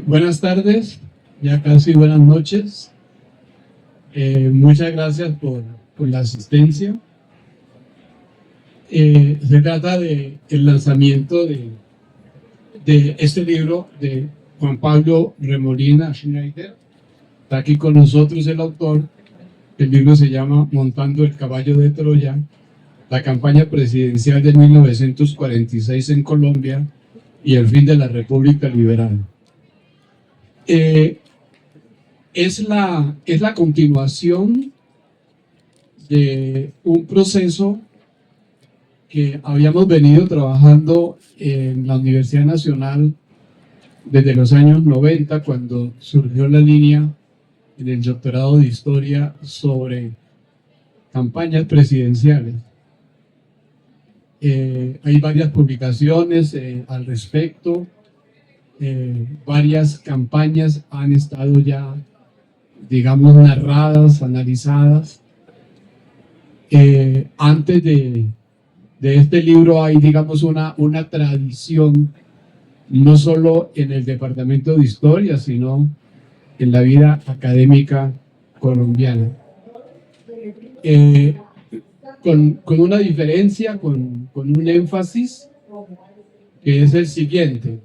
Buenas tardes, ya casi buenas noches. Muchas gracias por la asistencia. Se trata del lanzamiento de este libro de Juan Pablo Remolina Schneider. Está aquí con nosotros el autor. El libro se llama Montando el caballo de Troya, la campaña presidencial de 1946 en Colombia y el fin de la República Liberal. Es la continuación de un proceso que habíamos venido trabajando en la Universidad Nacional desde los años 90, cuando surgió la línea en el doctorado de Historia sobre campañas presidenciales. Hay varias publicaciones al respecto. Varias campañas han estado ya, digamos, narradas, analizadas. Antes de este libro hay, digamos, una tradición, no solo en el Departamento de Historia, sino en la vida académica colombiana. Con una diferencia, con un énfasis, que es el siguiente.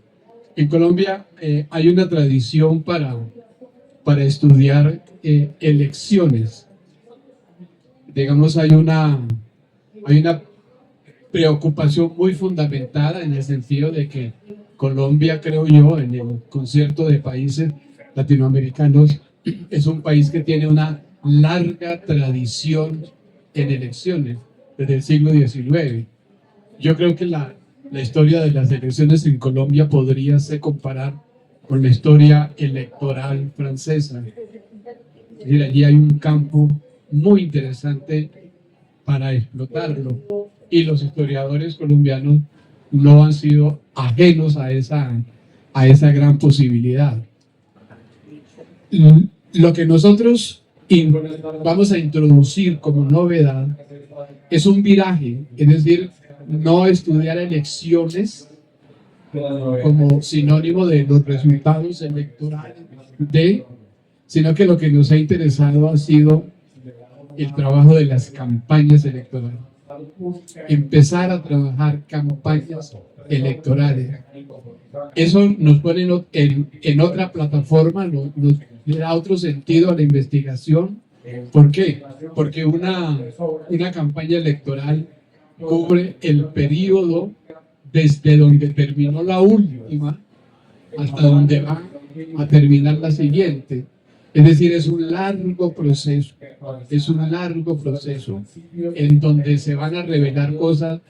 En Colombia hay una tradición para estudiar elecciones. Digamos, hay una preocupación muy fundamentada en el sentido de que Colombia, creo yo, en el concierto de países latinoamericanos, es un país que tiene una larga tradición en elecciones desde el siglo XIX. Yo creo que la historia de las elecciones en Colombia podría ser comparar con la historia electoral francesa. Es decir, allí hay un campo muy interesante para explotarlo, y los historiadores colombianos no han sido ajenos a esa gran posibilidad. Lo que nosotros vamos a introducir como novedad es un viraje, es decir, no estudiar elecciones como sinónimo de los resultados electorales, sino que lo que nos ha interesado ha sido el trabajo de las campañas electorales. Empezar a trabajar campañas electorales. Eso nos pone en otra plataforma, nos da otro sentido a la investigación. ¿Por qué? Porque una campaña electoral cubre el periodo desde donde terminó la última hasta donde va a terminar la siguiente. Es decir, es un largo proceso en donde se van a revelar cosas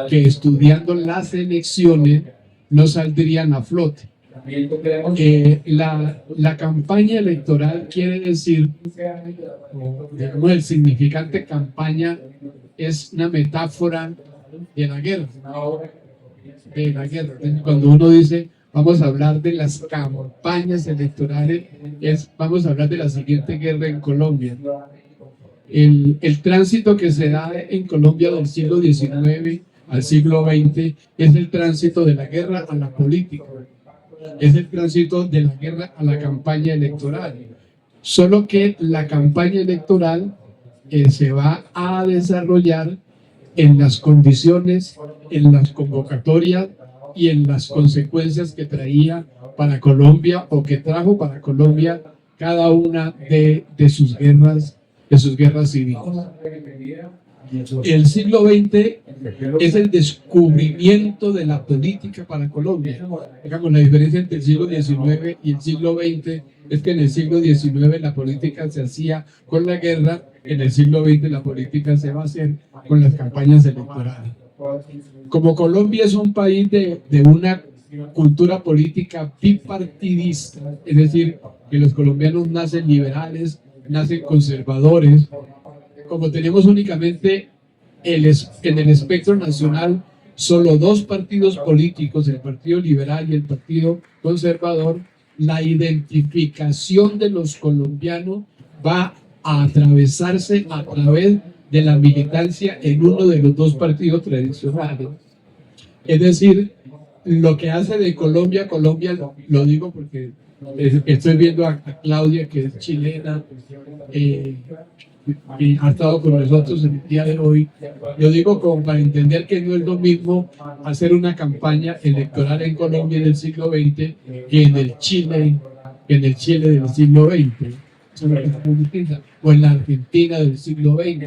que estudiando las elecciones no saldrían a flote. La campaña electoral quiere decir, digamos, el significante campaña es una metáfora de la guerra. Cuando uno dice vamos a hablar de las campañas electorales, vamos a hablar de la siguiente guerra en Colombia. El tránsito que se da en Colombia del siglo XIX al siglo XX es el tránsito de la guerra a la política, es el tránsito de la guerra a la campaña electoral. Solo que la campaña electoral se va a desarrollar en las condiciones, en las convocatorias y en las consecuencias que traía para Colombia, o que trajo para Colombia, cada una de sus guerras civiles. El siglo XX es el descubrimiento de la política para Colombia. Digamos, la diferencia entre el siglo XIX y el siglo XX es que en el siglo XIX la política se hacía con la guerra, en el siglo XX la política se va a hacer con las campañas electorales. Como Colombia es un país de una cultura política bipartidista, es decir, que los colombianos nacen liberales, nacen conservadores, como tenemos únicamente en el espectro nacional solo dos partidos políticos, el Partido Liberal y el Partido Conservador, la identificación de los colombianos va a atravesarse a través de la militancia en uno de los dos partidos tradicionales. Es decir, lo que hace de Colombia, lo digo porque Estoy viendo a Claudia, que es chilena, y ha estado con nosotros en el día de hoy. Yo digo como para entender que no es lo mismo hacer una campaña electoral en Colombia en el siglo XX que en el Chile del siglo XX, o en la Argentina del siglo XX,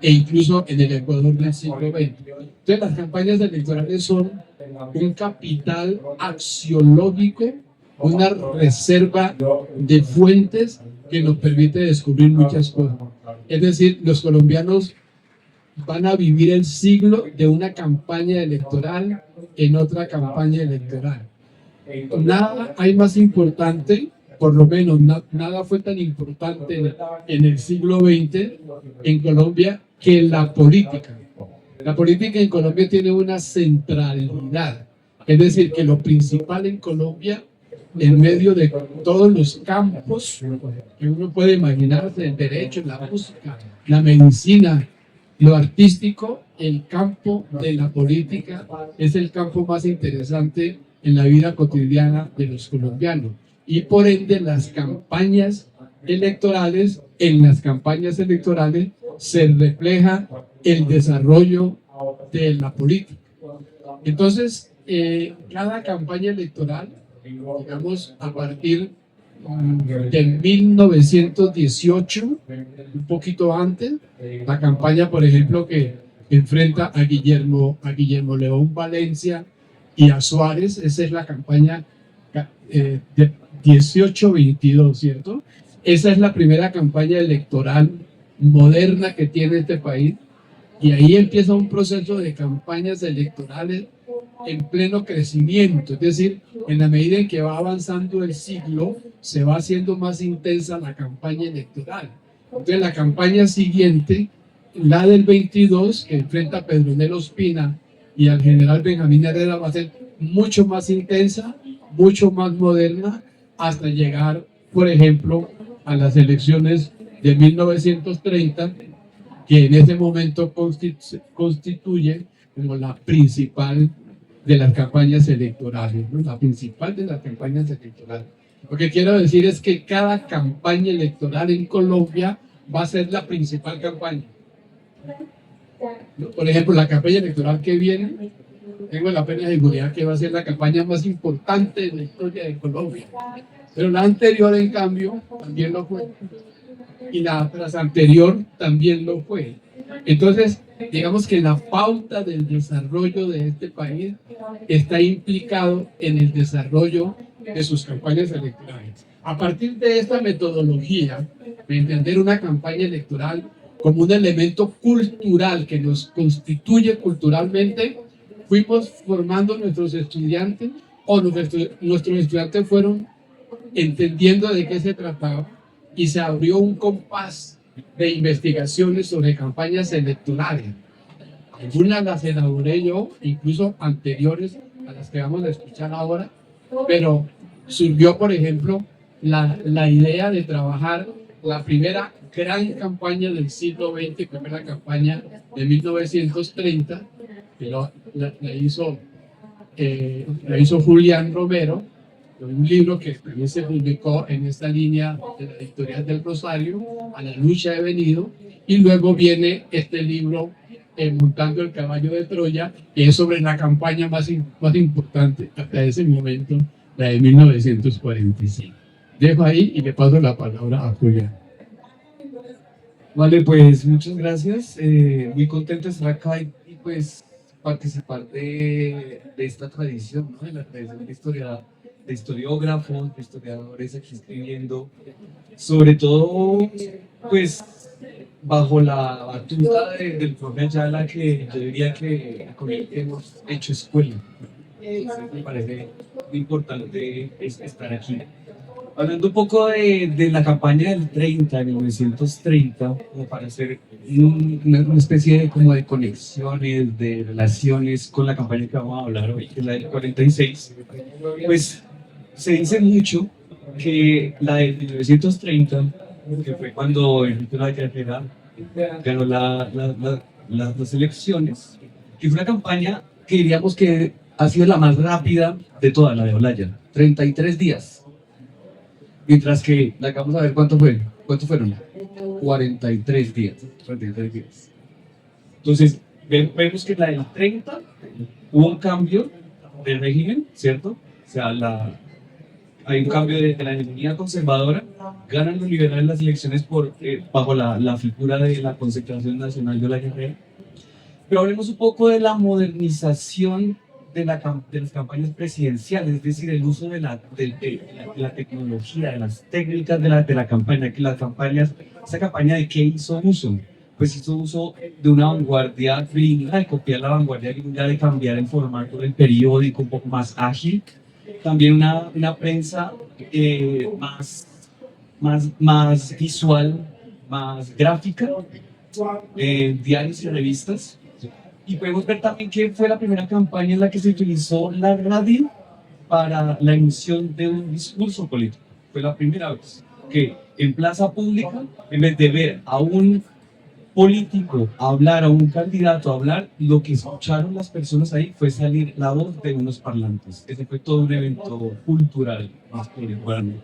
e incluso en el Ecuador del siglo XX. Entonces, las campañas electorales son un capital axiológico, una reserva de fuentes que nos permite descubrir muchas cosas. Es decir, los colombianos van a vivir el siglo de una campaña electoral en otra campaña electoral. Nada hay más importante, por lo menos nada fue tan importante en el siglo XX en Colombia que la política. La política en Colombia tiene una centralidad, es decir, que lo principal en Colombia, en medio de todos los campos que uno puede imaginarse, el derecho, la música, la medicina, lo artístico, el campo de la política es el campo más interesante en la vida cotidiana de los colombianos. Y por ende, las campañas electorales, en las campañas electorales se refleja el desarrollo de la política. Entonces, cada campaña electoral, digamos, a partir de 1918, un poquito antes, la campaña, por ejemplo, que enfrenta a Guillermo León Valencia y a Suárez, esa es la campaña de 18-22, ¿cierto? Esa es la primera campaña electoral moderna que tiene este país, y ahí empieza un proceso de campañas electorales en pleno crecimiento, es decir, en la medida en que va avanzando el siglo, se va haciendo más intensa la campaña electoral. Entonces, la campaña siguiente, la del 22, que enfrenta a Pedro Ospina y al general Benjamín Herrera, va a ser mucho más intensa, mucho más moderna, hasta llegar, por ejemplo, a las elecciones de 1930, que en ese momento constituye como la principal de las campañas electorales, ¿no? La principal de las campañas electorales. Lo que quiero decir es que cada campaña electoral en Colombia va a ser la principal campaña. Por ejemplo, la campaña electoral que viene, tengo la plena seguridad que va a ser la campaña más importante de la historia de Colombia. Pero la anterior, en cambio, también lo fue. Y la tras anterior también lo fue. Entonces, digamos que la pauta del desarrollo de este país está implicado en el desarrollo de sus campañas electorales. A partir de esta metodología, de entender una campaña electoral como un elemento cultural que nos constituye culturalmente, fuimos formando nuestros estudiantes, o nuestros estudiantes fueron entendiendo de qué se trataba, y se abrió un compás de investigaciones sobre campañas electorales. Algunas las elaboré yo, incluso anteriores a las que vamos a escuchar ahora, pero surgió, por ejemplo, la idea de trabajar la primera gran campaña del siglo XX, que fue la campaña de 1930, que la hizo Julián Romero, un libro que también se publicó en esta línea de la editorial del Rosario, A la lucha he venido, y luego viene este libro, Montando el caballo de Troya, que es sobre la campaña más importante hasta ese momento, la de 1945. Dejo ahí y le paso la palabra a Julián. Vale, pues muchas gracias, muy contento de estar acá y pues participar de esta tradición, ¿no? De la tradición de historiógrafos, de historiadores aquí escribiendo, sobre todo pues bajo la batuta del profe Ayala, que yo diría que con el que hemos hecho escuela. Entonces me parece muy importante estar aquí. Hablando un poco de la campaña del 30, de 1930, como para hacer una especie de, como de conexiones, de relaciones con la campaña que vamos a hablar hoy, que es la del 46, pues se dice mucho que la de 1930, que fue cuando Enrique Herrera ganó las elecciones, que fue una campaña que diríamos que ha sido la más rápida de toda la de Olaya, 33 días. Mientras que, la que vamos a ver cuánto fue, cuánto fueron, 43 días, 43 días. Entonces, vemos que la del 30 hubo un cambio de régimen, ¿cierto? O sea, hay un cambio de la hegemonía conservadora, ganan los liberales las elecciones bajo la figura de la Concertación Nacional de la Guerrera. Pero hablemos un poco de la modernización de las campañas presidenciales, es decir, el uso de la tecnología, de las técnicas de la campaña, que las campañas, esa campaña de qué hizo uso, pues hizo uso de una vanguardia gringa, de copiar la vanguardia gringa, de cambiar el formato del periódico un poco más ágil, también una prensa más visual, más gráfica, diarios y revistas. Y podemos ver también que fue la primera campaña en la que se utilizó la radio para la emisión de un discurso político. Fue la primera vez que en plaza pública, en vez de ver a un político hablar, a un candidato hablar, lo que escucharon las personas ahí fue salir la voz de unos parlantes. Ese fue todo un evento cultural más contemporáneo.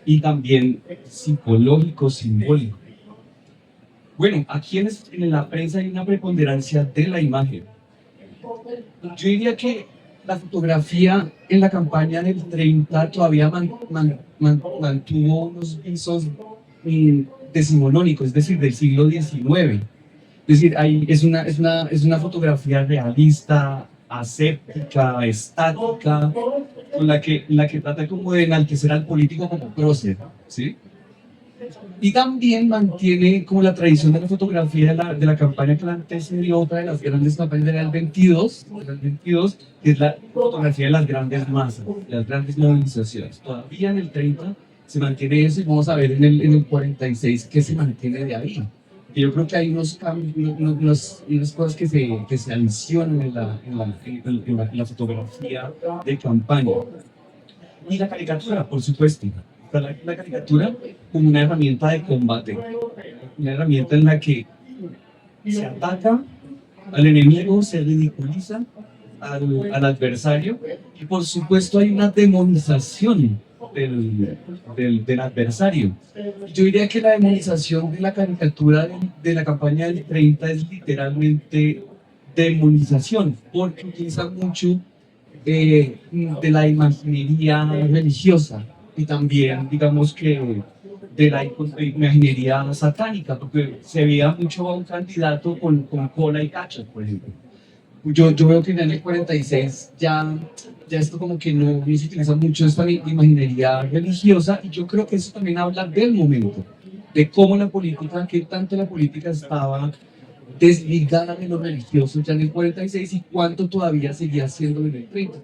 Y también psicológico, simbólico. Bueno, aquí en la prensa hay una preponderancia de la imagen. Yo diría que la fotografía en la campaña del 30 todavía mantuvo unos visos decimonónicos, es decir, del siglo XIX. Es decir, es una fotografía realista, aséptica, estática, con la que trata como de enaltecer al político como prócer, ¿sí? Y también mantiene como la tradición de la fotografía de la campaña que la antecedió, otra de las grandes campañas del 22, que es la fotografía de las grandes masas, las grandes movilizaciones. Todavía en el 30 se mantiene eso y vamos a ver en el 46 que se mantiene de ahí. Y yo creo que hay unos cambios, unas cosas que se adicionan en la fotografía de campaña. Y la caricatura, por supuesto. La caricatura como una herramienta de combate, una herramienta en la que se ataca al enemigo, se ridiculiza al adversario y por supuesto hay una demonización del adversario. Yo diría que la demonización de la caricatura de la campaña del 30 es literalmente demonización, porque utiliza mucho de la imaginería religiosa y también, digamos que, de la imaginería satánica, porque se veía mucho a un candidato con cola y cachas, por ejemplo. Yo veo que en el 46 ya esto como que no se utiliza mucho esta imaginería religiosa, y yo creo que eso también habla del momento, de cómo la política, qué tanto la política estaba desligada de lo religioso ya en el 46 y cuánto todavía seguía siendo en el 30.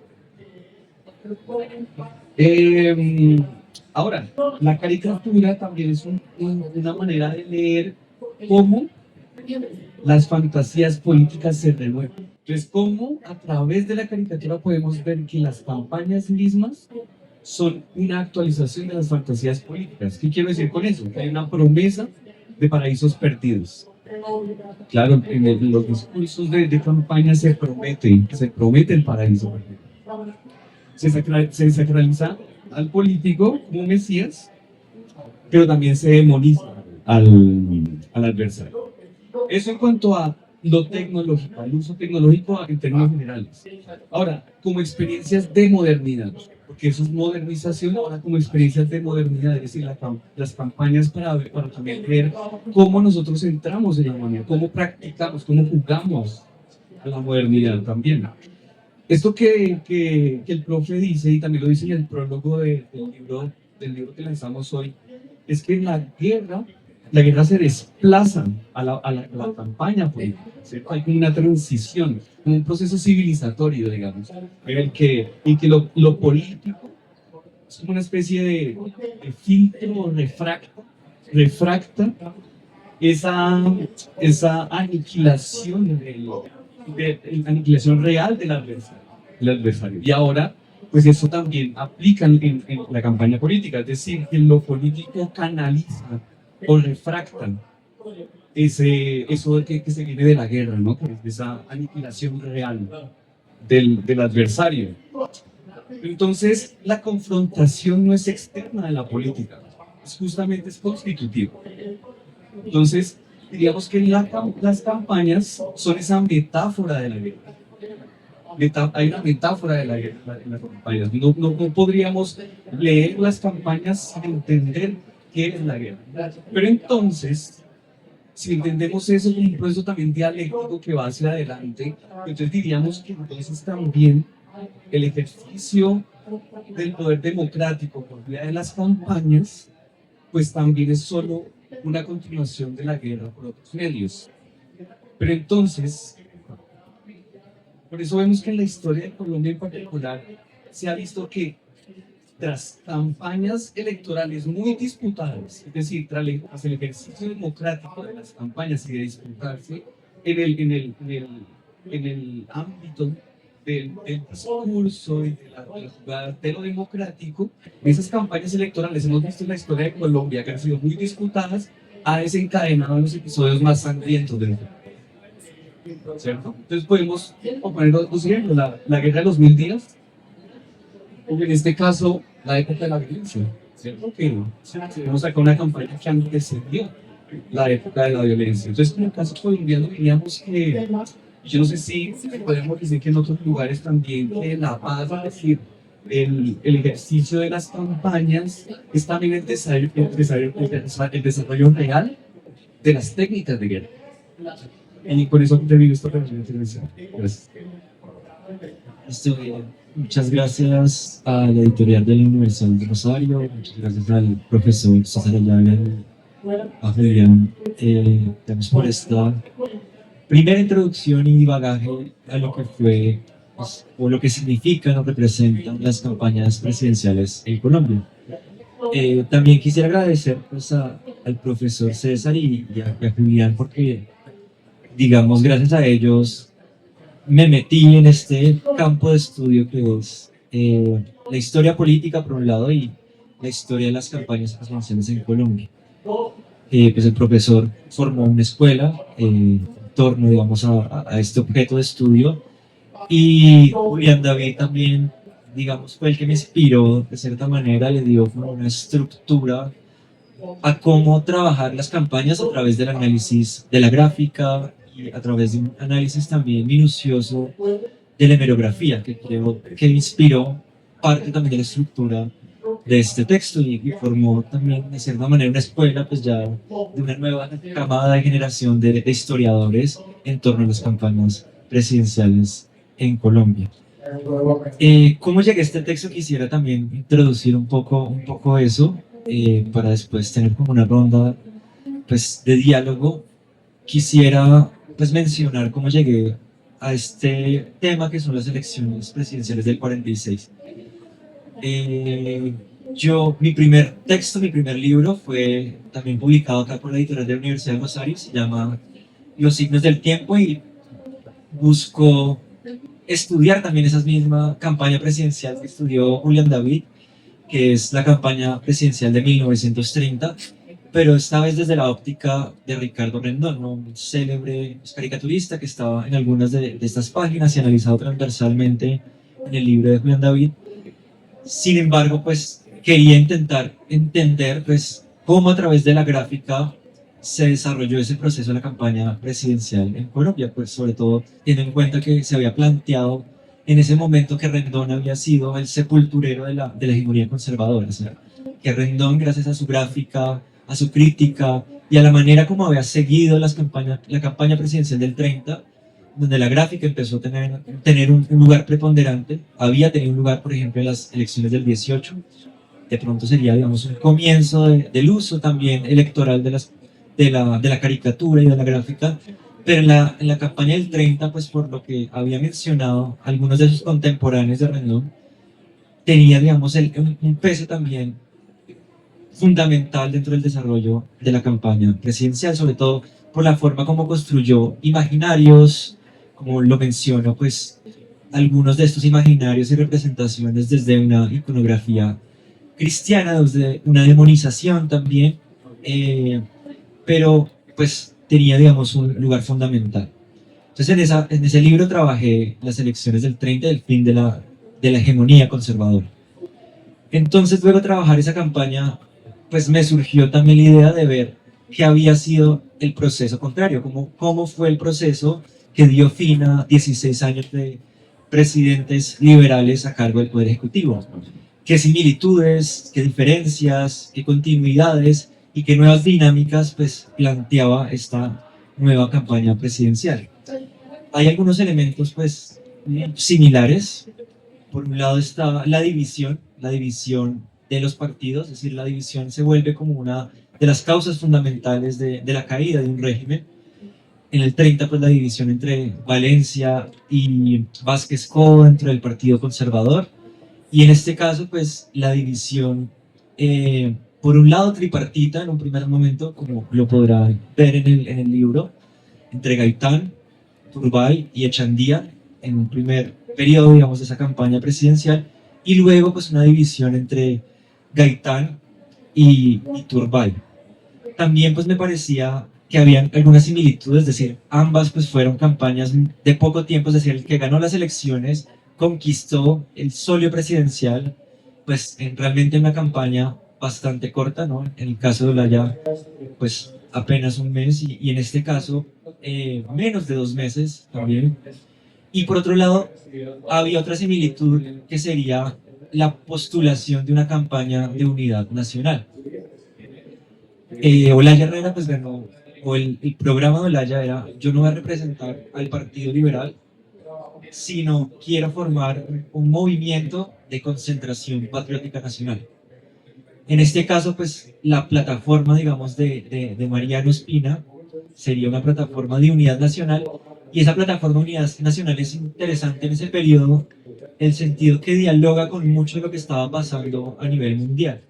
Ahora, la caricatura también es una manera de leer cómo las fantasías políticas se renuevan. Entonces, cómo a través de la caricatura podemos ver que las campañas mismas son una actualización de las fantasías políticas. ¿Qué quiero decir con eso? Que hay una promesa de paraísos perdidos. Claro, en los discursos de campaña se promete el paraíso perdido. Se sacraliza al político como Mesías, pero también se demoniza al adversario. Eso en cuanto a lo tecnológico, al uso tecnológico en términos generales. Ahora, como experiencias de modernidad, porque eso es modernización, ahora como experiencias de modernidad, es decir, las campañas para también ver cómo nosotros entramos en la modernidad, cómo practicamos, cómo jugamos a la modernidad también. Esto que el profe dice, y también lo dice en el prólogo del libro que lanzamos hoy, es que la guerra se desplaza a la campaña política, ¿cierto? Hay como una transición, como un proceso civilizatorio, digamos, en el que lo político es como una especie de filtro, refracta esa aniquilación aniquilación real del adversario. Y ahora, pues eso también aplica en la campaña política, es decir, que lo político canaliza o refractan eso que se viene de la guerra, ¿no? Que es esa aniquilación real del adversario. Entonces, la confrontación no es externa de la política, es constitutiva. Entonces, diríamos que las campañas son esa metáfora de la guerra. Hay una metáfora de la guerra en las campañas. No podríamos leer las campañas sin entender qué es la guerra. Pero entonces, si entendemos eso como un proceso también dialéctico que va hacia adelante, entonces diríamos que entonces también el ejercicio del poder democrático por vía de las campañas, pues también es solo una continuación de la guerra por otros medios. Pero entonces, por eso vemos que en la historia de Colombia en particular se ha visto que tras campañas electorales muy disputadas, es decir, tras el ejercicio democrático de las campañas y de disputarse en el ámbito del discurso y de la jugada de lo democrático, esas campañas electorales hemos visto en la historia de Colombia que han sido muy disputadas, ha desencadenado los episodios más sangrientos del mundo. ¿Cierto? Entonces podemos poner dos ejemplos, la guerra de los 1000 días, o en este caso la época de la violencia, ¿cierto? Que tenemos acá una campaña que antecedió la época de la violencia. Entonces, en el caso colombiano, diríamos que, yo no sé si podemos decir que en otros lugares también, que la paz, es decir, el ejercicio de las campañas es también el desarrollo real de las técnicas de guerra. Y por eso termino esta primera intervención. Gracias. Muchas gracias a la editorial de la Universidad de Rosario, muchas gracias al profesor César Ayala, a Julián, por esta primera introducción y bagaje a lo que fue, pues, o lo que significan o representan las campañas presidenciales en Colombia. También quisiera agradecer pues, al profesor César y a Julián porque, digamos, gracias a ellos me metí en este campo de estudio que es la historia política por un lado y la historia de las campañas presidenciales en Colombia. Pues el profesor formó una escuela en torno, digamos, a este objeto de estudio y Julián David también, digamos, fue el que me inspiró de cierta manera, le dio como una estructura a cómo trabajar las campañas a través del análisis de la gráfica y a través de un análisis también minucioso de la hemerografía, que creo que inspiró parte también de la estructura de este texto y formó también de cierta manera una escuela pues ya de una nueva camada de generación de historiadores en torno a las campañas presidenciales en Colombia. ¿Cómo llegué a este texto? Quisiera también introducir un poco eso para después tener como una ronda pues, de diálogo. Quisiera pues, mencionar cómo llegué a este tema que son las elecciones presidenciales del 46. Mi primer texto, mi primer libro fue también publicado acá por la editorial de la Universidad de Rosario, se llama Los signos del tiempo y busco estudiar también esa misma campaña presidencial que estudió Julián David, que es la campaña presidencial de 1930, pero esta vez desde la óptica de Ricardo Rendón, ¿no? Un célebre caricaturista que estaba en algunas de estas páginas y analizado transversalmente en el libro de Julián David. Sin embargo, pues quería intentar entender pues, cómo a través de la gráfica se desarrolló ese proceso de la campaña presidencial en Colombia, pues sobre todo teniendo en cuenta que se había planteado en ese momento que Rendón había sido el sepulturero de la hegemonía conservadora, o sea, que Rendón, gracias a su gráfica, a su crítica y a la manera como había seguido la campaña presidencial del 30, donde la gráfica empezó a tener un lugar preponderante, había tenido un lugar, por ejemplo, en las elecciones del 18, de pronto sería, digamos, un comienzo del uso también electoral de la caricatura y de la gráfica, pero en la campaña del 30, pues por lo que había mencionado algunos de sus contemporáneos de Rendón, tenía, digamos, un peso también fundamental dentro del desarrollo de la campaña presidencial, sobre todo por la forma como construyó imaginarios, como lo menciono, pues algunos de estos imaginarios y representaciones desde una iconografía cristiana, desde una demonización también, pero pues tenía, digamos, un lugar fundamental. Entonces en ese libro trabajé las elecciones del 30, del fin de de la hegemonía conservadora. Entonces, luego de trabajar esa campaña, pues me surgió también la idea de ver qué había sido el proceso contrario, cómo fue el proceso que dio fin a 16 años de presidentes liberales a cargo del Poder Ejecutivo. Qué similitudes, qué diferencias, qué continuidades y qué nuevas dinámicas pues planteaba esta nueva campaña presidencial. Hay algunos elementos pues similares. Por un lado está la división de los partidos, es decir, la división se vuelve como una de las causas fundamentales de la caída de un régimen. En el 30, pues la división entre Valencia y Vázquez Cobo dentro del Partido Conservador. Y en este caso, pues la división, por un lado tripartita en un primer momento, como lo podrán ver en el libro, entre Gaitán, Turbay y Echandía, en un primer periodo, digamos, de esa campaña presidencial, y luego pues una división entre Gaitán y Turbay. También pues me parecía que habían algunas similitudes, es decir, ambas pues fueron campañas de poco tiempo, es decir, el que ganó las elecciones conquistó el solio presidencial, pues realmente una campaña bastante corta, ¿no? En el caso de Olaya, pues apenas un mes, y en este caso menos de 2 meses también. Y por otro lado, había otra similitud que sería la postulación de una campaña de unidad nacional. Olaya Herrera pues ganó, o el programa de Olaya era: yo no voy a representar al Partido Liberal, sino quiero formar un movimiento de concentración patriótica nacional. En este caso, pues la plataforma, digamos, de Mariano Espina sería una plataforma de unidad nacional, y esa plataforma de unidad nacional es interesante en ese periodo, el sentido que dialoga con mucho de lo que estaba pasando a nivel mundial.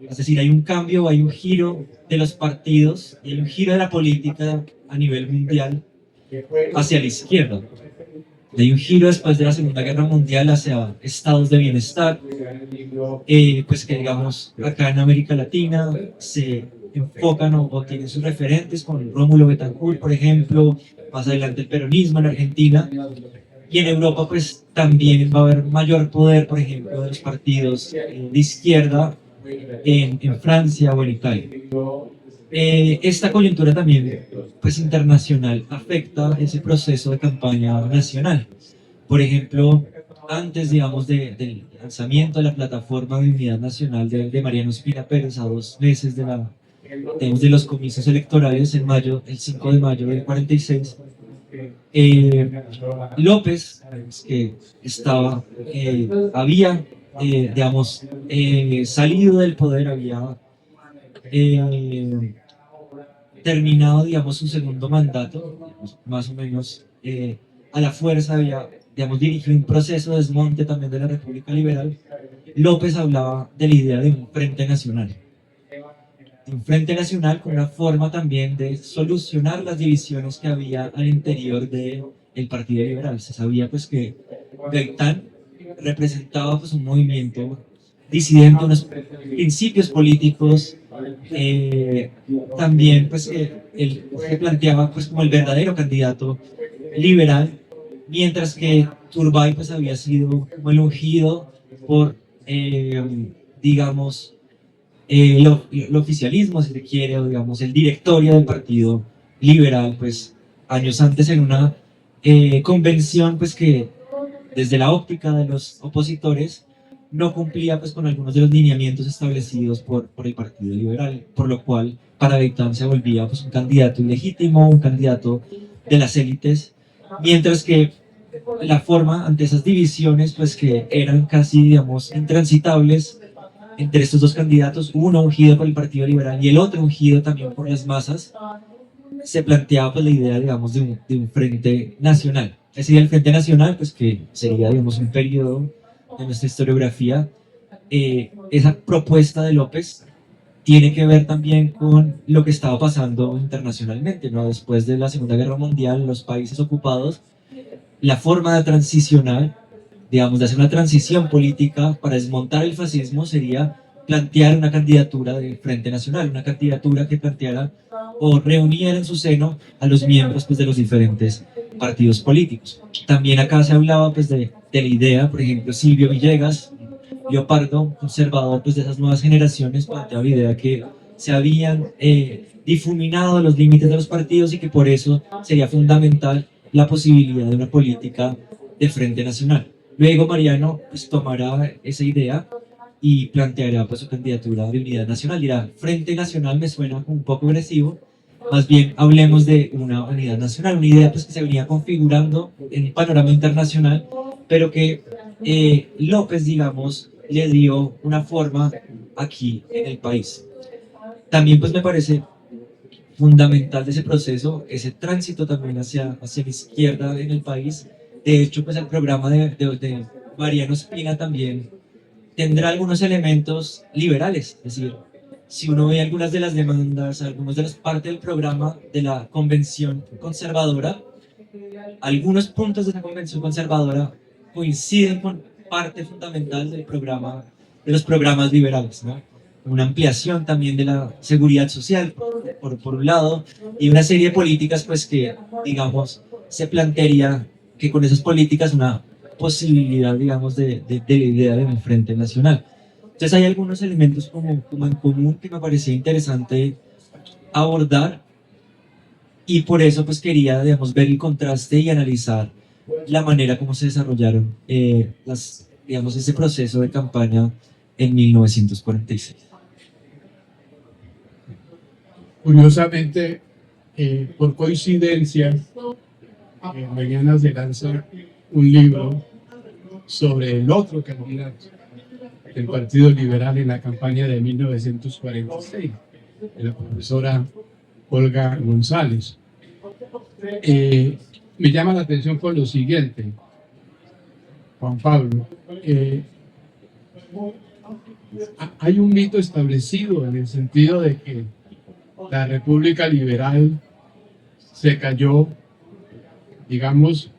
Es decir, hay un cambio, hay un giro de los partidos, hay un giro de la política a nivel mundial hacia la izquierda. Hay un giro después de la Segunda Guerra Mundial hacia estados de bienestar, pues que digamos acá en América Latina se enfocan o tienen sus referentes con Rómulo Betancourt, por ejemplo, más adelante el peronismo en Argentina, y en Europa pues también va a haber mayor poder, por ejemplo, de los partidos de izquierda en Francia o en Italia. Esta coyuntura también pues internacional afecta ese proceso de campaña nacional. Por ejemplo, antes, digamos, del lanzamiento de la plataforma de unidad nacional de Mariano Espina Pérez, a 2 meses de los comicios electorales en mayo, el 5 de mayo del 46, López, que había, digamos, salido del poder, había terminado, digamos, su segundo mandato, digamos, más o menos a la fuerza había, digamos, dirigido un proceso de desmonte también de la República Liberal. López hablaba de la idea de un frente nacional. Un frente nacional con una forma también de solucionar las divisiones que había al interior del Partido Liberal. Se sabía pues que Gaitán representaba pues un movimiento disidente, unos principios políticos, también pues él se planteaba pues como el verdadero candidato liberal, mientras que Turbay pues había sido como el ungido por digamos el oficialismo, si se quiere, o digamos el directorio del Partido Liberal, pues años antes en una convención pues que desde la óptica de los opositores no cumplía pues con algunos de los lineamientos establecidos por el Partido Liberal, por lo cual para Gaitán se volvía pues un candidato ilegítimo, un candidato de las élites, mientras que la forma ante esas divisiones pues que eran casi, digamos, intransitables entre estos dos candidatos, uno ungido por el Partido Liberal y el otro ungido también por las masas, se planteaba pues la idea, digamos, de un frente nacional. Ese día el Frente Nacional, pues que sería, digamos, un periodo de nuestra historiografía. Esa propuesta de López tiene que ver también con lo que estaba pasando internacionalmente, ¿no? Después de la Segunda Guerra Mundial, los países ocupados, la forma de transicionar, digamos, de hacer una transición política para desmontar el fascismo sería plantear una candidatura de Frente Nacional, una candidatura que planteara o reuniera en su seno a los miembros pues, de los diferentes partidos políticos. También acá se hablaba pues, de de la idea. Por ejemplo, Silvio Villegas, Leopardo, conservador pues, de esas nuevas generaciones, planteaba la idea que se habían difuminado los límites de los partidos y que por eso sería fundamental la posibilidad de una política de frente nacional. Luego Mariano pues, tomará esa idea y planteará pues, su candidatura de unidad nacional. Dirá, Frente Nacional me suena un poco agresivo, más bien hablemos de una unidad nacional, una idea pues, que se venía configurando en un panorama internacional, pero que López, digamos, le dio una forma aquí en el país. También pues me parece fundamental de ese proceso, ese tránsito también hacia la izquierda en el país. De hecho, pues el programa de Mariano Ospina también tendrá algunos elementos liberales, es decir, si uno ve algunas de las demandas, algunas de las partes del programa de la convención conservadora, algunos puntos de la convención conservadora coinciden con parte fundamental del programa, de los programas liberales, ¿no? Una ampliación también de la seguridad social, por un lado, y una serie de políticas, pues que, digamos, se plantearía que con esas políticas una posibilidad, digamos, de la idea de un frente nacional. Entonces hay algunos elementos como en común que me parecía interesante abordar y por eso pues quería, digamos, ver el contraste y analizar la manera como se desarrollaron digamos, ese proceso de campaña en 1946. Curiosamente, por coincidencia, mañana se lanza un libro sobre el otro candidato del Partido Liberal en la campaña de 1946, de la profesora Olga González. Me llama la atención por lo siguiente, Juan Pablo. Hay un mito establecido en el sentido de que la República Liberal se cayó, digamos,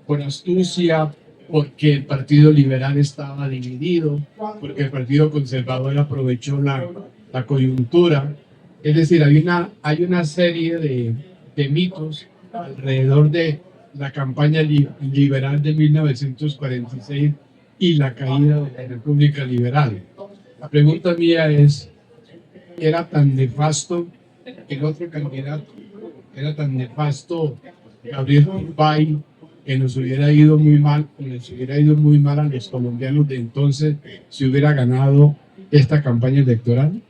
por astucia, porque el Partido Liberal estaba dividido, porque el Partido Conservador aprovechó la coyuntura. Es decir, hay una serie de mitos alrededor de la campaña liberal de 1946 y la caída de la República Liberal. La pregunta mía es, ¿era tan nefasto el otro candidato? ¿Era tan nefasto Gabriel Turbay, que nos hubiera ido muy mal, o les hubiera ido muy mal a los colombianos de entonces si hubiera ganado esta campaña electoral?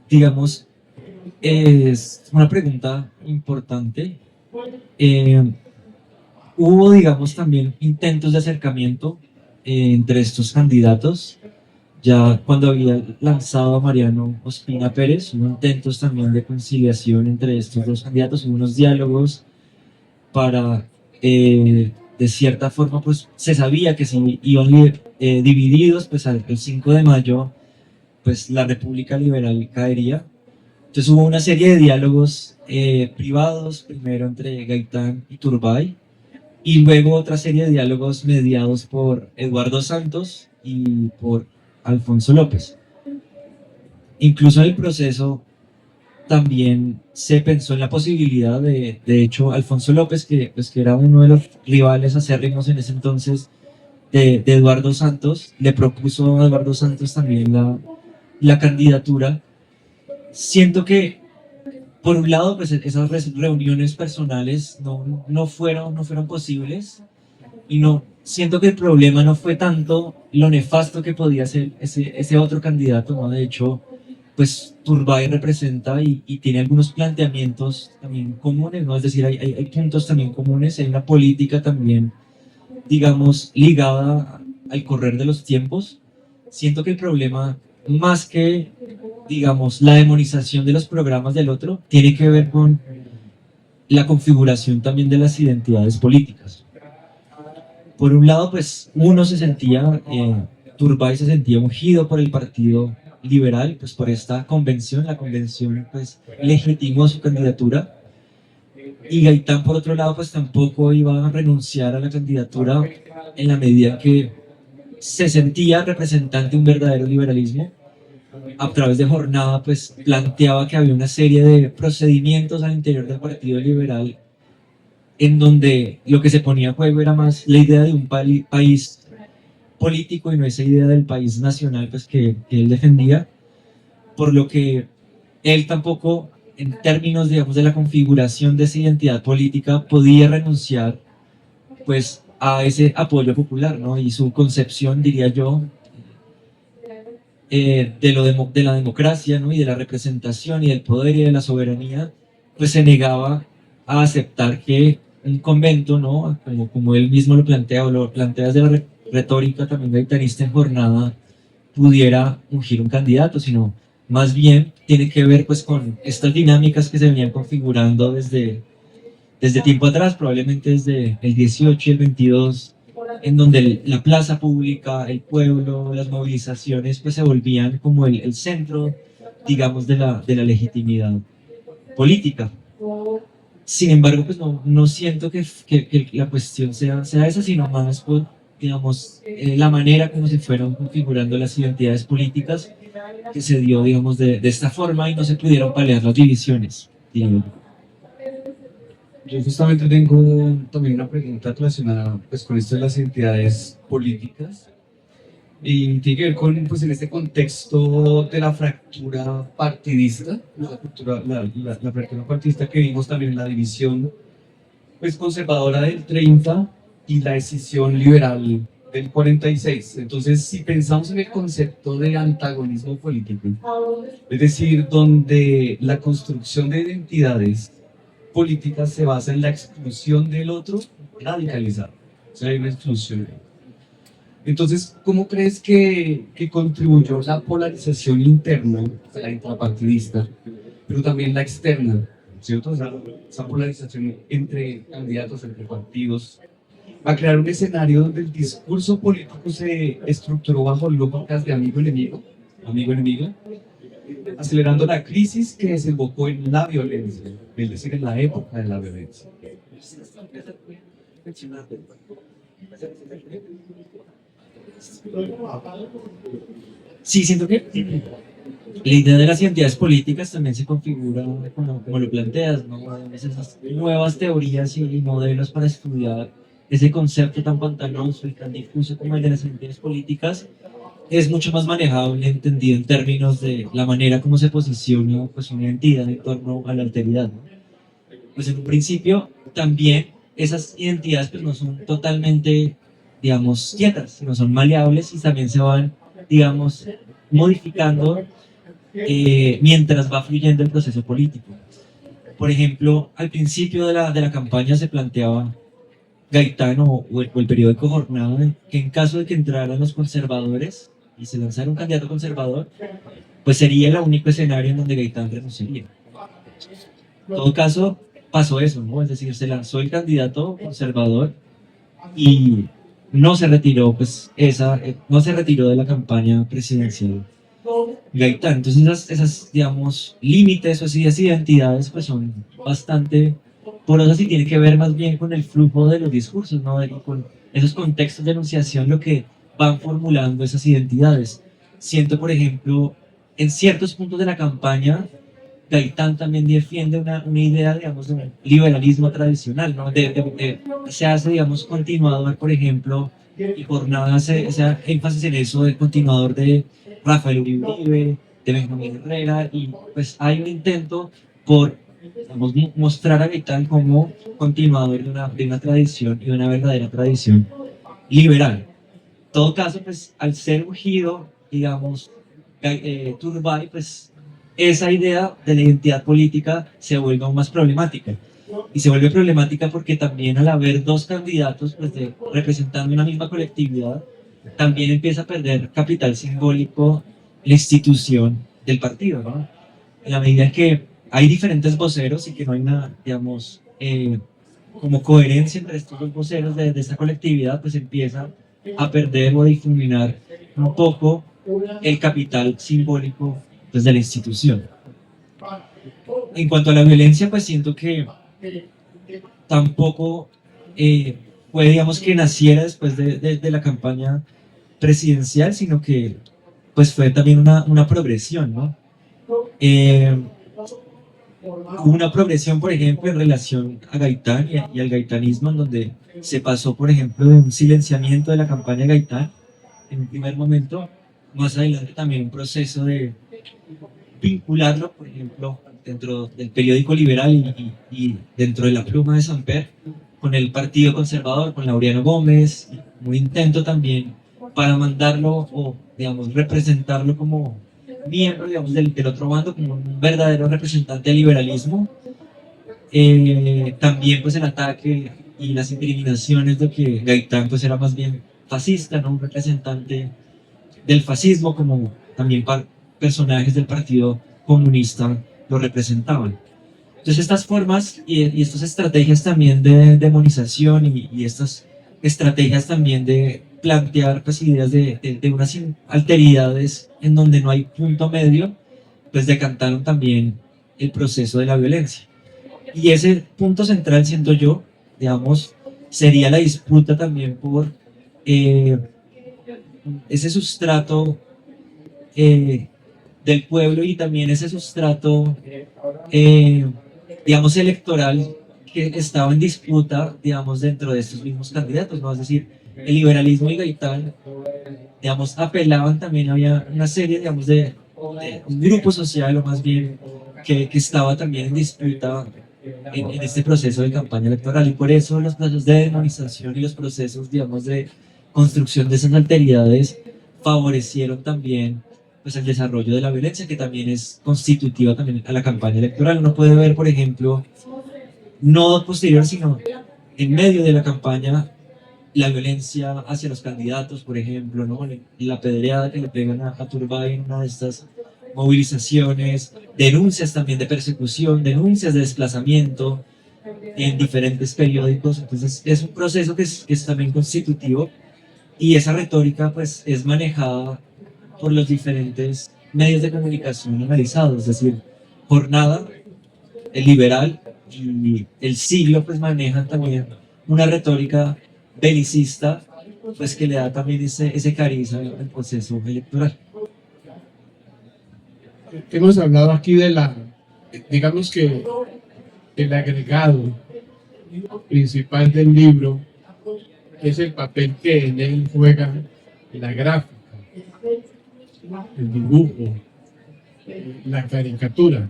Digamos, es una pregunta importante. Hubo, digamos, también intentos de acercamiento entre estos candidatos. Ya cuando había lanzado a Mariano Ospina Pérez, hubo intentos también de conciliación entre estos dos candidatos, hubo unos diálogos para, de cierta forma, pues se sabía que si iban divididos, pues el 5 de mayo, pues la República Liberal caería. Entonces hubo una serie de diálogos privados, primero entre Gaitán y Turbay, y luego otra serie de diálogos mediados por Eduardo Santos y por Alfonso López. Incluso en el proceso también se pensó en la posibilidad de hecho, Alfonso López, que era uno de los rivales acérrimos en ese entonces de Eduardo Santos, le propuso a Eduardo Santos también la candidatura. Siento que, por un lado, pues esas reuniones personales no fueron posibles y no siento que el problema no fue tanto lo nefasto que podía ser ese otro candidato, ¿no? De hecho, pues Turbay representa y tiene algunos planteamientos también comunes, ¿no? Es decir, hay puntos también comunes, hay una política también, digamos, ligada al correr de los tiempos. Siento que el problema, más que, digamos, la demonización de los programas del otro, tiene que ver con la configuración también de las identidades políticas. Por un lado, pues uno se sentía, Turbay se sentía ungido por el Partido Liberal, pues por esta convención, la convención pues legitimó su candidatura, y Gaitán por otro lado pues tampoco iba a renunciar a la candidatura en la medida que se sentía representante de un verdadero liberalismo. A través de Jornada pues planteaba que había una serie de procedimientos al interior del Partido Liberal en donde lo que se ponía en juego era más la idea de un país político y no esa idea del país nacional pues, que él defendía, por lo que él tampoco, en términos, digamos, de la configuración de esa identidad política, podía renunciar pues, a ese apoyo popular, ¿no? Y su concepción, diría yo, de la democracia, ¿no? Y de la representación y del poder y de la soberanía, pues se negaba a aceptar que un convento, ¿no? Como él mismo lo plantea, o lo plantea desde la retórica también gaitanista en jornada, pudiera ungir un candidato, sino más bien tiene que ver pues con estas dinámicas que se venían configurando desde tiempo atrás, probablemente desde el 18 y el 22, en donde la plaza pública, el pueblo, las movilizaciones, pues se volvían como el centro, digamos, de la legitimidad política. Sin embargo, pues no siento que la cuestión sea esa, sino más por, digamos, la manera como se fueron configurando las identidades políticas que se dio, digamos, de esta forma y no se pudieron paliar las divisiones, diría yo. Yo justamente tengo también una pregunta relacionada pues, con esto de las entidades políticas y tiene que ver con, pues, en este contexto de la fractura partidista, la fractura partidista que vimos también en la división pues, conservadora del 30 y la decisión liberal del 46. Entonces, si pensamos en el concepto de antagonismo político, es decir, donde la construcción de identidades políticas se basa en la exclusión del otro radicalizado. O sea, hay una exclusión. Entonces, ¿cómo crees que contribuyó la polarización interna, la intrapartidista, pero también la externa, ¿cierto? O sea, esa polarización entre candidatos, entre partidos, a crear un escenario donde el discurso político se estructuró bajo lógicas de amigo-enemigo, acelerando la crisis que desembocó en la violencia, es decir, en la época de la violencia? Sí, siento que la idea de las identidades políticas también se configura como lo planteas, ¿no? Esas nuevas teorías y modelos para estudiar ese concepto tan pantanoso y tan difuso como el de las identidades políticas es mucho más manejable, entendido en términos de la manera como se posiciona pues, una entidad en torno a la alteridad, ¿no? Pues en un principio también esas identidades pues, no son totalmente, digamos, quietas, sino son maleables y también se van, digamos, modificando mientras va fluyendo el proceso político. Por ejemplo, al principio de la campaña se planteaba Gaitán o el periódico Jornada que en caso de que entraran los conservadores y se lanzara un candidato conservador, pues sería el único escenario en donde Gaitán renunciaría. En todo caso, pasó eso, ¿no? Es decir, se lanzó el candidato conservador y no se retiró, pues, no se retiró de la campaña presidencial Gaitán. Entonces, esas digamos, límites o esas identidades, pues, son bastante porosas y tienen que ver más bien con el flujo de los discursos, ¿no? Con esos contextos de enunciación, lo que van formulando esas identidades. Siento, por ejemplo, en ciertos puntos de la campaña, Gaitán también defiende una idea, digamos, de un liberalismo tradicional, ¿no? Se hace, digamos, continuador, por ejemplo, y Jornada hace énfasis en eso, del continuador de Rafael Uribe, de Benjamín Herrera, y pues hay un intento por, digamos, mostrar a Gaitán como continuador de una tradición y de una verdadera tradición liberal. En todo caso, pues, al ser ungido, digamos, Turbay, pues, esa idea de la identidad política se vuelve aún más problemática. Y se vuelve problemática porque también al haber dos candidatos pues, representando una misma colectividad, también empieza a perder capital simbólico la institución del partido, ¿no? En la medida en que hay diferentes voceros y que no hay una, digamos, como coherencia entre estos dos voceros de esta colectividad, pues empieza a perder o a difuminar un poco el capital simbólico pues, de la institución. En cuanto a la violencia, pues siento que tampoco fue, digamos, que naciera después de la campaña presidencial, sino que pues fue también una progresión, ¿no? hubo una progresión, por ejemplo, en relación a Gaitán y al gaitanismo, en donde se pasó, por ejemplo, de un silenciamiento de la campaña Gaitán en un primer momento, más adelante también un proceso de vincularlo, por ejemplo, dentro del periódico liberal y dentro de la pluma de Samper, con el Partido Conservador, con Laureano Gómez, un intento también para mandarlo o, digamos, representarlo como miembro, digamos, del otro bando, como un verdadero representante del liberalismo. También, pues, el ataque y las incriminaciones de que Gaitán, pues, era más bien fascista, ¿no? Un representante del fascismo, como también personajes del Partido Comunista lo representaban. Entonces estas formas y estas estrategias también de demonización y estas estrategias también de plantear pues, ideas de unas alteridades en donde no hay punto medio, pues decantaron también el proceso de la violencia. Y ese punto central, siento yo, digamos, sería la disputa también por ese sustrato del pueblo y también ese sustrato, digamos, electoral que estaba en disputa, digamos, dentro de estos mismos candidatos, ¿no? Es decir, el liberalismo y Gaitán, digamos, apelaban también, había una serie, digamos, de un grupo social, o más bien, que estaba también en disputa en este proceso de campaña electoral, y por eso los procesos de demonización y los procesos, digamos, de construcción de esas alteridades favorecieron también pues, el desarrollo de la violencia, que también es constitutiva también a la campaña electoral. Uno puede ver, por ejemplo, no posterior, sino en medio de la campaña, la violencia hacia los candidatos, por ejemplo, ¿no? La pedreada que le pegan a Turbay en una de estas movilizaciones, denuncias también de persecución, denuncias de desplazamiento en diferentes periódicos. Entonces es un proceso que es también constitutivo, y esa retórica pues es manejada por los diferentes medios de comunicación analizados, es decir, Jornada, el Liberal y el Siglo pues manejan también una retórica belicista pues que le da también ese cariz al proceso electoral. Hemos hablado aquí digamos que el agregado principal del libro es el papel que en él juega la gráfica, el dibujo, la caricatura.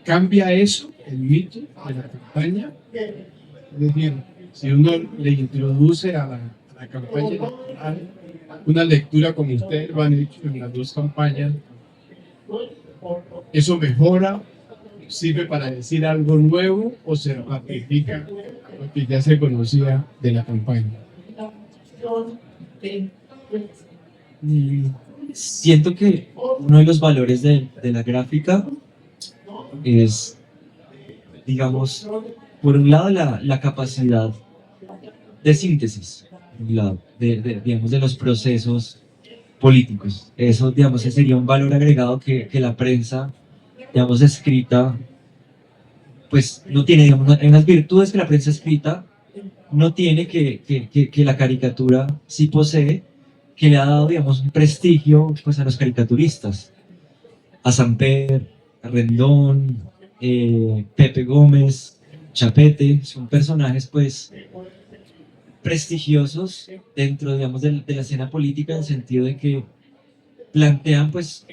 ¿Cambia eso el mito de la campaña? Es decir, si uno le introduce a la campaña electoral una lectura como ustedes lo han hecho en las dos campañas, ¿eso mejora, sirve para decir algo nuevo o se ratifica lo que ya se conocía de la campaña? Siento que uno de los valores de la gráfica es, digamos, por un lado la capacidad de síntesis, por un lado, digamos, de los procesos políticos. Eso, digamos, sería un valor agregado que la prensa, digamos, escrita, pues no tiene, digamos, hay unas virtudes que la prensa escrita no tiene que la caricatura sí posee, que le ha dado, digamos, un prestigio pues, a los caricaturistas, a Samper, a Rendón, Pepe Gómez, Chapete. Son personajes pues prestigiosos dentro, digamos, de la escena política, en el sentido de que plantean pues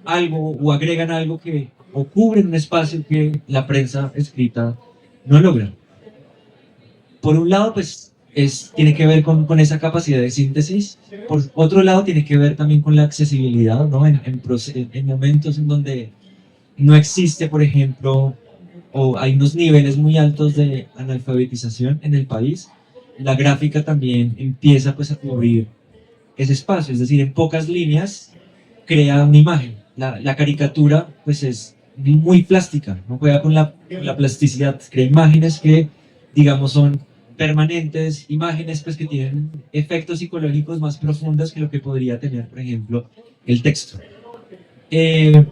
algo o agregan algo que o cubren un espacio que la prensa escrita no logra. Por un lado, pues, tiene que ver con esa capacidad de síntesis. Por otro lado, tiene que ver también con la accesibilidad, ¿no? En momentos en donde no existe, por ejemplo, o hay unos niveles muy altos de analfabetización en el país, la gráfica también empieza pues, a cubrir ese espacio. Es decir, en pocas líneas crea una imagen. La caricatura pues, es muy plástica, no juega con la plasticidad, crea imágenes que, digamos, son permanentes, imágenes pues que tienen efectos psicológicos más profundos que lo que podría tener, por ejemplo, el texto. El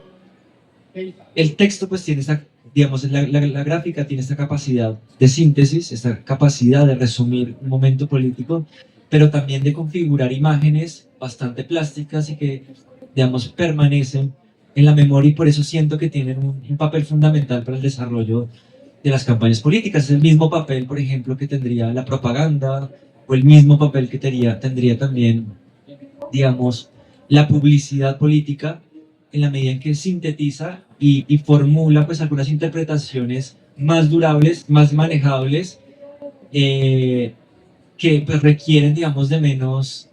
texto pues tiene esta, digamos, la gráfica tiene esta capacidad de síntesis, esta capacidad de resumir un momento político, pero también de configurar imágenes bastante plásticas y que, digamos, permanecen en la memoria y por eso siento que tienen un papel fundamental para el desarrollo de las campañas políticas. Es el mismo papel, por ejemplo, que tendría la propaganda o el mismo papel que tendría también, digamos, la publicidad política en la medida en que sintetiza y formula pues algunas interpretaciones más durables, más manejables, que pues requieren, digamos, de menos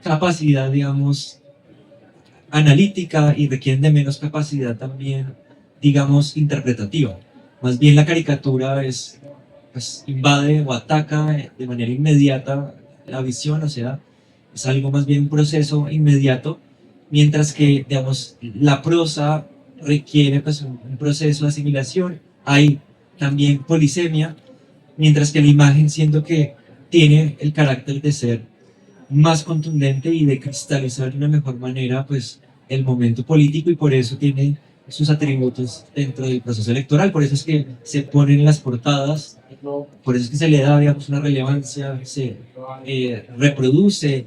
capacidad, digamos, analítica y requieren de menos capacidad también, digamos, interpretativa. Más bien la caricatura es, pues, invade o ataca de manera inmediata la visión, o sea, es algo más bien un proceso inmediato, mientras que, digamos, la prosa requiere pues, un proceso de asimilación. Hay también polisemia, mientras que la imagen siento que tiene el carácter de ser más contundente y de cristalizar de una mejor manera pues el momento político y por eso tiene sus atributos dentro del proceso electoral, por eso es que se ponen en las portadas, por eso es que se le da, digamos, una relevancia, se reproduce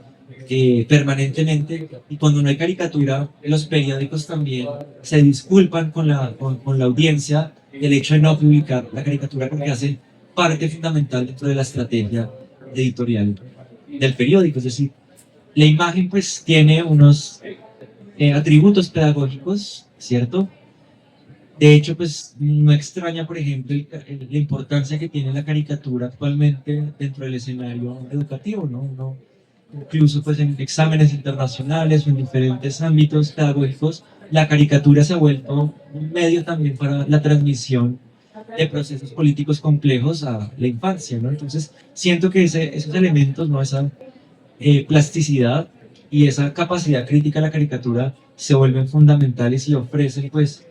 permanentemente, y cuando no hay caricatura, los periódicos también se disculpan con la audiencia del hecho de no publicar la caricatura porque hace parte fundamental dentro de la estrategia editorial del periódico. Es decir, la imagen pues tiene unos atributos pedagógicos, ¿cierto? De hecho, pues no extraña, por ejemplo, la importancia que tiene la caricatura actualmente dentro del escenario educativo, ¿no? Incluso pues en exámenes internacionales o en diferentes ámbitos pedagógicos, la caricatura se ha vuelto un medio también para la transmisión de procesos políticos complejos a la infancia, ¿no? Entonces, siento que esos elementos, ¿no? Esa plasticidad y esa capacidad crítica de la caricatura se vuelven fundamentales y ofrecen, pues,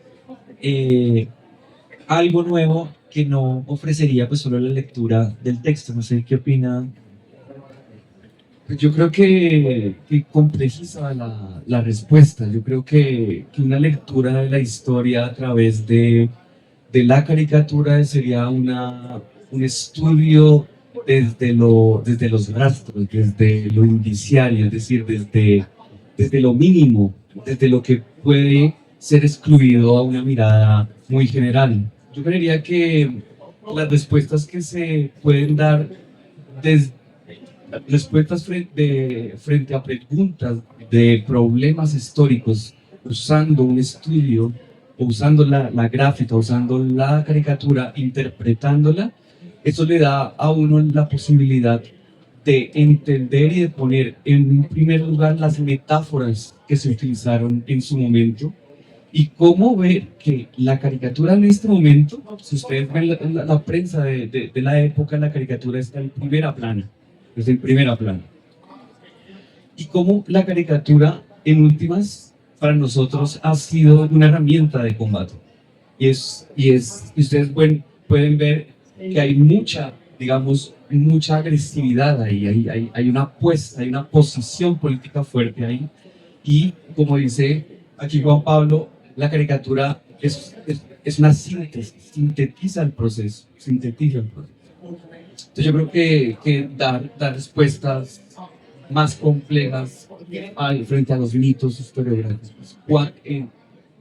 algo nuevo que no ofrecería, pues, solo la lectura del texto. No sé qué opina. Pues yo creo que complejiza la respuesta. Yo creo que una lectura de la historia a través de la caricatura sería un estudio desde los rastros, desde lo indiciario, es decir, desde lo mínimo, desde lo que puede ser excluido a una mirada muy general. Yo creería que las respuestas que se pueden dar respuestas frente a preguntas de problemas históricos usando un estudio, usando la gráfica, usando la caricatura, interpretándola, eso le da a uno la posibilidad de entender y de poner en primer lugar las metáforas que se utilizaron en su momento y cómo ver que la caricatura en este momento, si ustedes ven la prensa de la época, la caricatura está en primera plana. Es en primera plana. Y cómo la caricatura, en últimas, para nosotros ha sido una herramienta de combate. Y ustedes pueden ver que hay mucha, digamos, mucha agresividad ahí, hay una apuesta, hay una posición política fuerte ahí. Y como dice aquí Juan Pablo, la caricatura es una síntesis, sintetiza el proceso. Entonces yo creo que dar respuestas más complejas frente a los mitos historiográficos.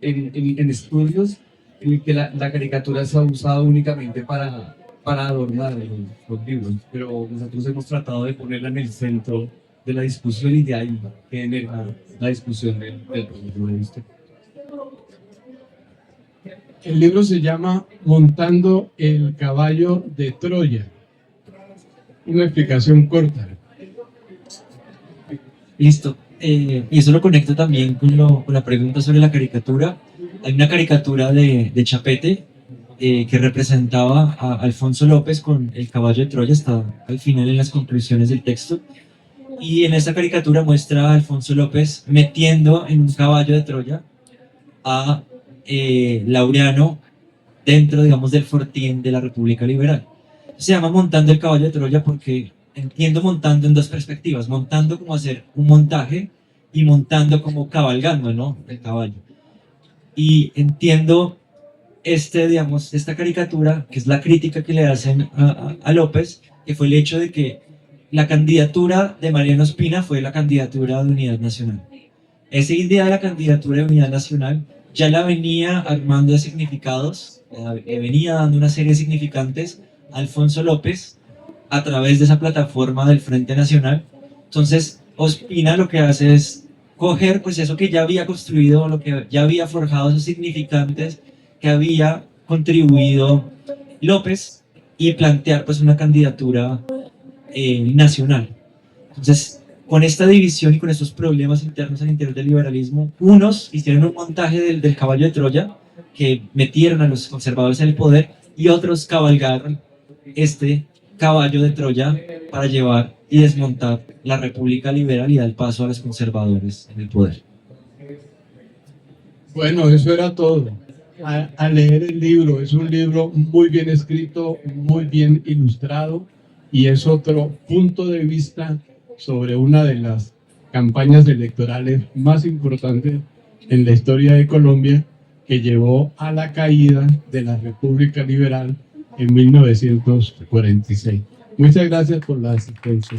En estudios en el que la caricatura se ha usado únicamente para adornar los libros, pero nosotros hemos tratado de ponerla en el centro de la discusión y de ahí genera la discusión del proceso de historia. El libro se llama Montando el caballo de Troya. Una explicación corta. Listo. Y eso lo conecto también con la pregunta sobre la caricatura. Hay una caricatura de Chapete que representaba a Alfonso López con el caballo de Troya, está al final en las conclusiones del texto. Y en esta caricatura muestra a Alfonso López metiendo en un caballo de Troya a Laureano dentro, digamos, del fortín de la República Liberal. Se llama Montando el caballo de Troya porque entiendo montando en dos perspectivas, montando como hacer un montaje y montando como cabalgando, ¿no? El caballo. Y entiendo digamos, esta caricatura, que es la crítica que le hacen a López, que fue el hecho de que la candidatura de Mariano Ospina fue la candidatura de Unidad Nacional. Esa idea de la candidatura de unidad nacional ya la venía armando de significados, venía dando una serie de significantes a Alfonso López a través de esa plataforma del Frente Nacional. Entonces, Ospina lo que hace es coger pues eso que ya había construido, lo que ya había forjado, esos significantes que había contribuido López, y plantear pues una candidatura nacional. Entonces, con esta división y con estos problemas internos al interior del liberalismo, unos hicieron un montaje del caballo de Troya, que metieron a los conservadores en el poder, y otros cabalgaron este caballo de Troya para llevar y desmontar la República Liberal y dar paso a los conservadores en el poder. Bueno, eso era todo. A leer el libro, es un libro muy bien escrito, muy bien ilustrado, y es otro punto de vista sobre una de las campañas electorales más importantes en la historia de Colombia, que llevó a la caída de la República Liberal en 1946. Muchas gracias por la asistencia.